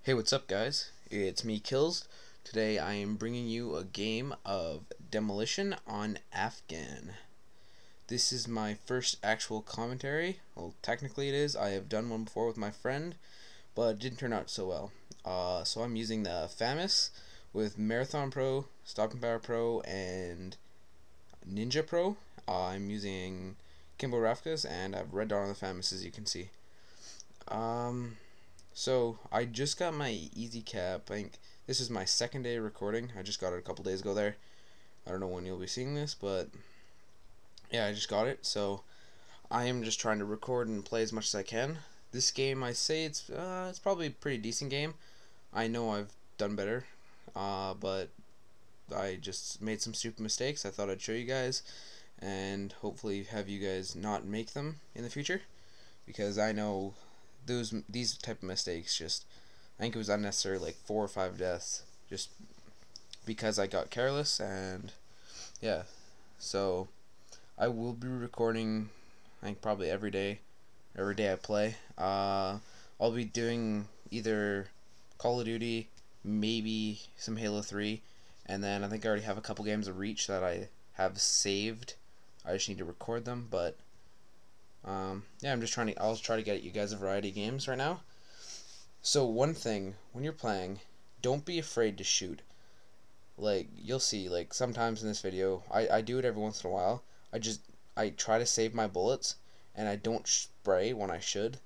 Hey, what's up, guys? It's me, kiLzeD. Today I am bringing you a game of Demolition on Afgan. This is my first actual commentary. Well, technically it is. I have done one before with my friend, but it didn't turn out so well. So I'm using the Famas with Marathon Pro, Stopping Power Pro, and Ninja Pro. I'm using Akimbo and I've red dot on the Famas, as you can see. So I just got my easy cap. I think this is my second day of recording. I just got it a couple days ago there. I don't know when you'll be seeing this, but yeah, I just got it. So I am just trying to record and play as much as I can. This game, I say it's probably a pretty decent game. I know I've done better, but I just made some stupid mistakes. I thought I'd show you guys and hopefully have you guys not make them in the future, because I know these type of mistakes, just I think it was unnecessary, like 4 or 5 deaths just because I got careless. And yeah, so I will be recording, I think, probably every day I play. I'll be doing either Call of Duty, maybe some Halo 3, and then I think I already have a couple games of Reach that I have saved. I just need to record them, but yeah, I'll try to get you guys a variety of games right now. So one thing, when you're playing, don't be afraid to shoot. Like, you'll see, like, sometimes in this video, I do it every once in a while. I try to save my bullets, and I don't spray when I should.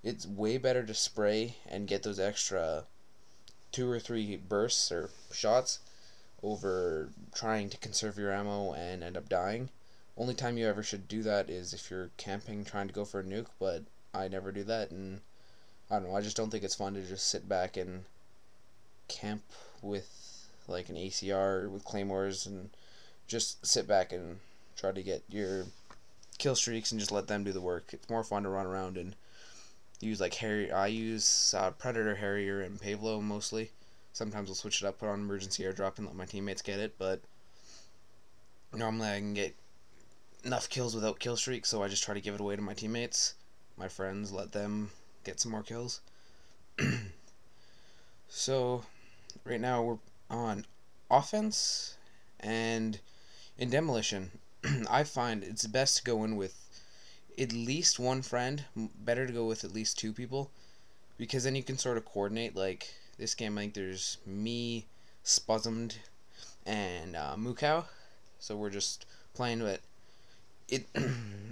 It's way better to spray and get those extra 2 or 3 bursts or shots over trying to conserve your ammo and end up dying. Only time you ever should do that is if you're camping trying to go for a nuke, but I never do that, and I don't know, I just don't think it's fun to just sit back and camp with like an ACR with claymores and just sit back and try to get your kill streaks and just let them do the work. It's more fun to run around and use like I use Predator, Harrier, and Pavlo mostly. Sometimes I'll switch it up, put on emergency airdrop, and let my teammates get it, but normally I can get enough kills without kill streaks, so I just try to give it away to my teammates, my friends, let them get some more kills. So right now we're on offense, and in Demolition I find it's best to go in with at least one friend. Better to go with at least 2 people, because then you can sort of coordinate. Like this game, I think there's me, Spuzzumed, and Mukau, so we're just playing with it.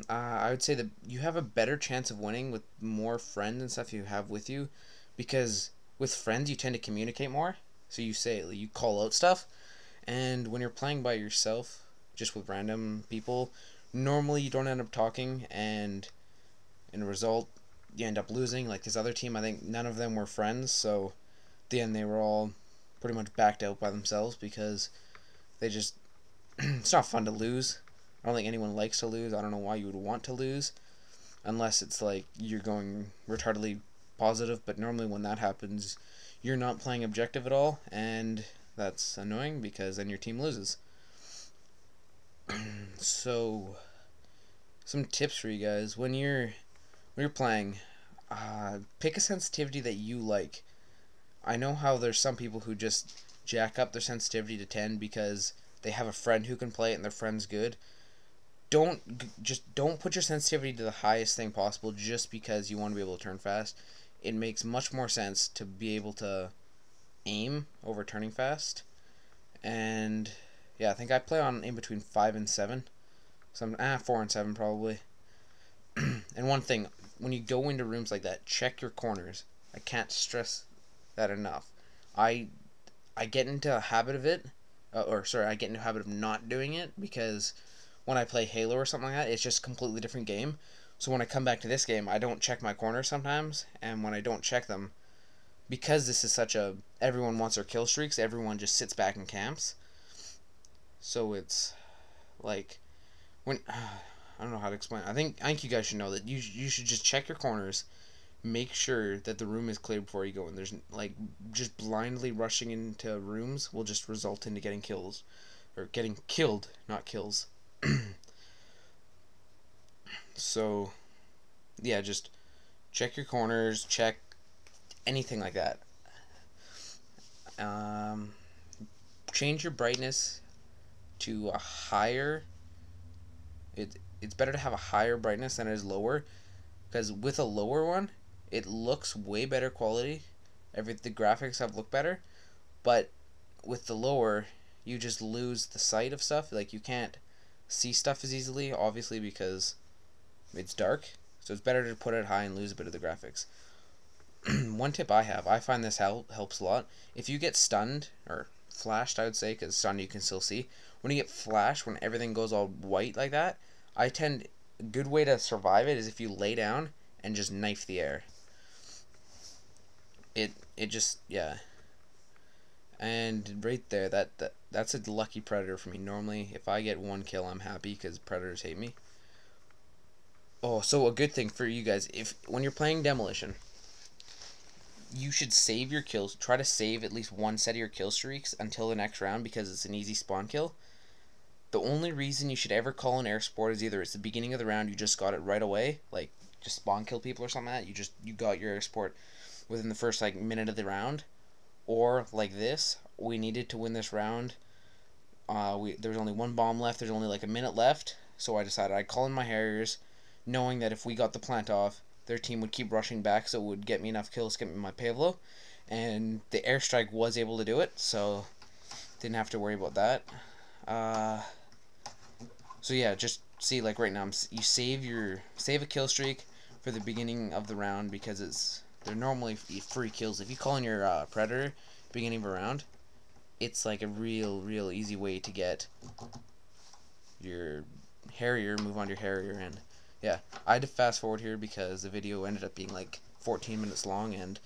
I would say that you have a better chance of winning with more friends and stuff you have with you, because with friends you tend to communicate more. So you call out stuff, and when you're playing by yourself, just with random people, normally you don't end up talking, and in a result you end up losing. Like this other team, I think none of them were friends, so at the end they were all pretty much backed out by themselves because they just it's not fun to lose. I don't think anyone likes to lose. I don't know why you would want to lose, unless it's like you're going retardedly positive, but normally when that happens, you're not playing objective at all, and that's annoying because then your team loses. So, some tips for you guys. When you're playing, pick a sensitivity that you like. I know how there's some people who just jack up their sensitivity to 10 because they have a friend who can play it and their friend's good. Don't put your sensitivity to the highest thing possible just because you want to be able to turn fast. It makes much more sense to be able to aim over turning fast. And yeah, I think I play on in between 5 and 7. 4 and 7 probably. And one thing, when you go into rooms like that, check your corners. I can't stress that enough. I get into a habit of it, I get into a habit of not doing it because when I play Halo or something like that, it's just a completely different game. So when I come back to this game, I don't check my corners sometimes, and when I don't check them, because this is such a everyone wants their kill streaks, everyone just sits back and camps. So it's like when I don't know how to explain. I think you guys should know that you should just check your corners, make sure that the room is clear before you go in. There's like just blindly rushing into rooms will just result into getting kills, or getting killed, not kills. So yeah, just check your corners, check anything like that. change your brightness to a higher. It's better to have a higher brightness than it is lower, because with a lower one, it looks way better quality. The graphics have looked better, but with the lower, you just lose the sight of stuff. Like, you can't see stuff as easily, obviously, because it's dark. So it's better to put it high and lose a bit of the graphics. One tip I find this helps a lot. If you get stunned, or flashed, I would say, because stunned you can still see. When you get flashed, when everything goes all white like that, a good way to survive it is if you lay down and just knife the air. It just, yeah. And right there, that's a lucky predator for me. Normally, if I get one kill, I'm happy, because predators hate me. Oh, so a good thing for you guys, when you're playing Demolition, you should save your kills. Try to save at least one set of your kill streaks until the next round, because it's an easy spawn kill. The only reason you should ever call an air support is either it's the beginning of the round, you just got it right away, like just spawn kill people or something like that. You got your air support within the first like minute of the round, or like this, we needed to win this round. There was only one bomb left. There's only like a minute left, so I decided I'd call in my Harriers, knowing that if we got the plant off, their team would keep rushing back, so it would get me enough kills to get me my Pavlo, and the airstrike was able to do it, so didn't have to worry about that. So yeah, just see, like right now, you save a kill streak for the beginning of the round, because they're normally free kills. If you call in your predator beginning of a round, it's like a real easy way to get your Harrier, move on to your Harrier, and yeah, I had to fast forward here because the video ended up being like 14 minutes long, and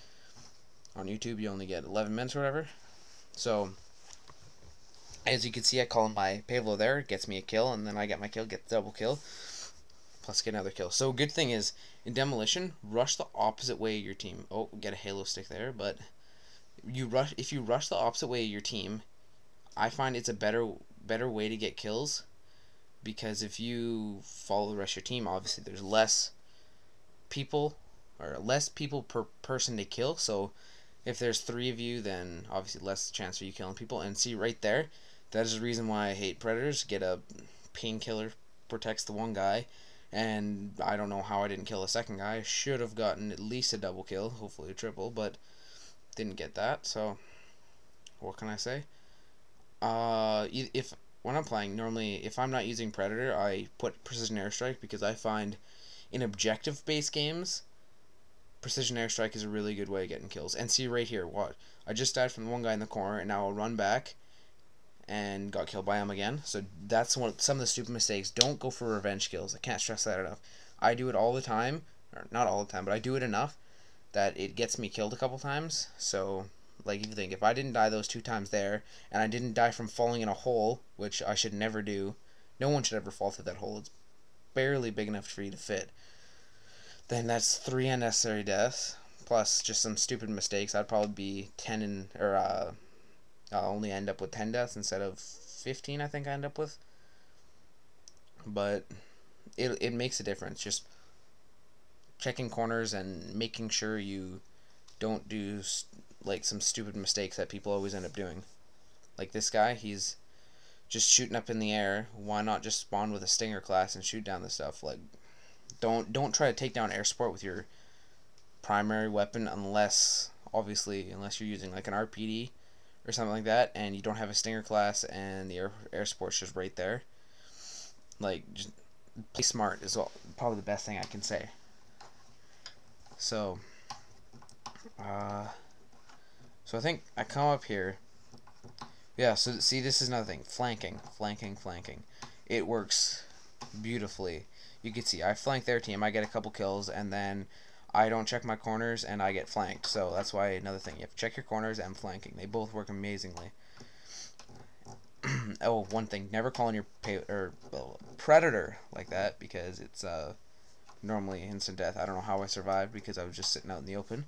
on YouTube you only get 11 minutes or whatever. So as you can see, I call in my Pavlo there, it gets me a kill, and then I get my kill, get the double kill, plus get another kill. So good thing is, in Demolition, rush the opposite way of your team. Oh, get a halo stick there, but if you rush the opposite way of your team, I find it's a better way to get kills, because if you follow the rest of your team, obviously there's less people per person to kill. So if there's 3 of you, then obviously less chance for you killing people. And see right there, that is the reason why I hate predators. Get a painkiller, protects the one guy, and I don't know how I didn't kill a second guy. I should have gotten at least a double kill, hopefully a triple, but didn't get that. So what can I say? If when I'm playing, normally if I'm not using predator, I put precision airstrike, because I find in objective based games, precision airstrike is a really good way of getting kills. And see right here, what I just died from the one guy in the corner, and now I'll run back and got killed by him again. So that's some of the stupid mistakes. Don't go for revenge kills. I can't stress that enough. I do it all the time, or not all the time, but I do it enough that it gets me killed a couple times. So like, if you think, if I didn't die those 2 times there, and I didn't die from falling in a hole, which I should never do, no one should ever fall through that hole, it's barely big enough for you to fit, then that's 3 unnecessary deaths, plus just some stupid mistakes. I'd probably be 10 I'll only end up with 10 deaths instead of 15, I think I end up with. But it makes a difference, just checking corners and making sure you don't do like some stupid mistakes that people always end up doing. Like this guy, he's just shooting up in the air. Why not just spawn with a Stinger class and shoot down the stuff? Like, don't try to take down air support with your primary weapon, unless you're using like an RPD or something like that, and you don't have a Stinger class and the air support's just right there. Like, just play smart is probably the best thing I can say. So I think I come up here. Yeah, so see, this is another thing. Flanking. It works beautifully. You can see I flank their team, I get a couple kills, and then I don't check my corners and I get flanked. So that's why, another thing, you have to check your corners and flanking. They both work amazingly. Oh, one thing, never call in your predator like that, because it's normally instant death. I don't know how I survived, because I was just sitting out in the open.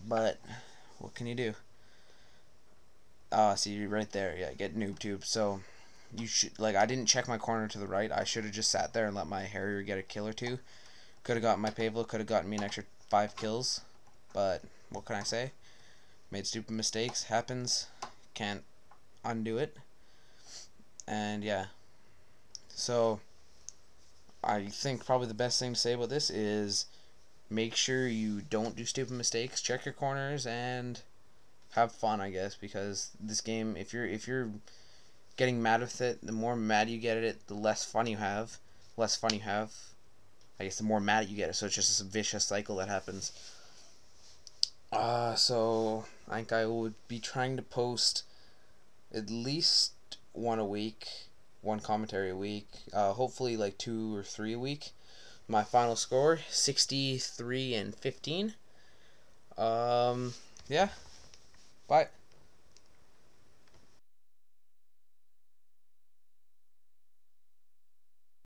But what can you do? See right there, yeah, get noob tube. So you should, like, I didn't check my corner to the right. I should have just sat there and let my Harrier get a kill or 2. Could have gotten my Pavlo, could have gotten me an extra 5 kills. But what can I say? Made stupid mistakes. Happens. Can't undo it. And yeah. So I think probably the best thing to say about this is make sure you don't do stupid mistakes. Check your corners and have fun, I guess, because this game, if you're getting mad with it, the more mad you get at it, the less fun you have. Less fun you have, I guess, the more mad you get. So it's just a vicious cycle that happens. So I think I would be trying to post at least one a week, one commentary a week. Hopefully like 2 or 3 a week. My final score 63 and 15. Yeah. Bye.